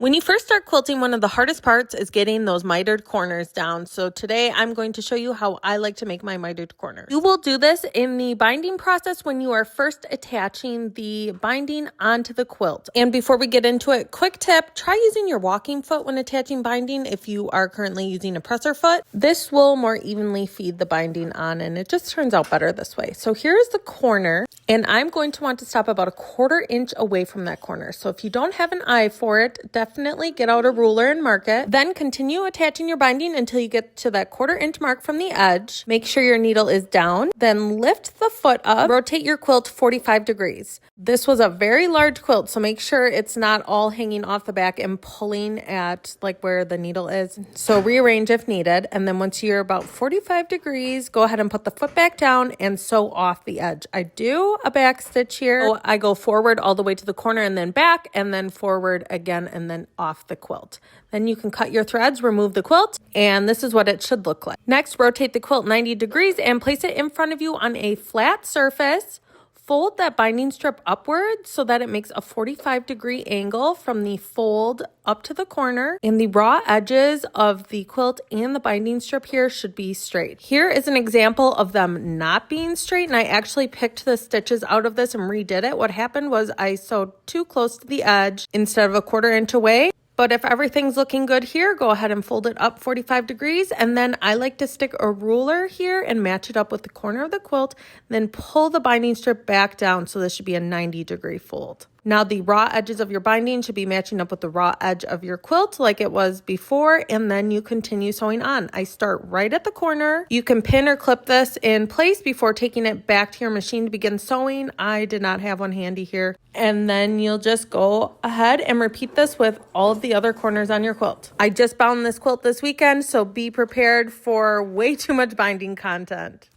When you first start quilting, one of the hardest parts is getting those mitered corners down. So today I'm going to show you how I like to make my mitered corners. You will do this in the binding process when you are first attaching the binding onto the quilt. And before we get into it, quick tip, try using your walking foot when attaching binding if you are currently using a presser foot. This will more evenly feed the binding on and it just turns out better this way. So here's the corner. And I'm going to want to stop about 1/4 inch away from that corner. So if you don't have an eye for it, definitely get out a ruler and mark it. Then continue attaching your binding until you get to that 1/4 inch mark from the edge. Make sure your needle is down. Then lift the foot up. Rotate your quilt 45 degrees. This was a very large quilt, so make sure it's not all hanging off the back and pulling at like where the needle is. So rearrange if needed. And then once you're about 45 degrees, go ahead and put the foot back down and sew off the edge. I do a back stitch here. So I go forward all the way to the corner and then back and then forward again and then off the quilt. Then you can cut your threads, remove the quilt, and this is what it should look like. Next, rotate the quilt 90 degrees and place it in front of you on a flat surface. Fold that binding strip upward so that it makes a 45-degree angle from the fold up to the corner. And the raw edges of the quilt and the binding strip here should be straight. Here is an example of them not being straight, and I actually picked the stitches out of this and redid it. What happened was I sewed too close to the edge instead of 1/4 inch away. But if everything's looking good here, go ahead and fold it up 45 degrees. And then I like to stick a ruler here and match it up with the corner of the quilt. Then pull the binding strip back down. So this should be a 90-degree fold. Now the raw edges of your binding should be matching up with the raw edge of your quilt like it was before, and then you continue sewing on. I start right at the corner. You can pin or clip this in place before taking it back to your machine to begin sewing. I did not have one handy here. And then you'll just go ahead and repeat this with all of the other corners on your quilt. I just bound this quilt this weekend, so be prepared for way too much binding content.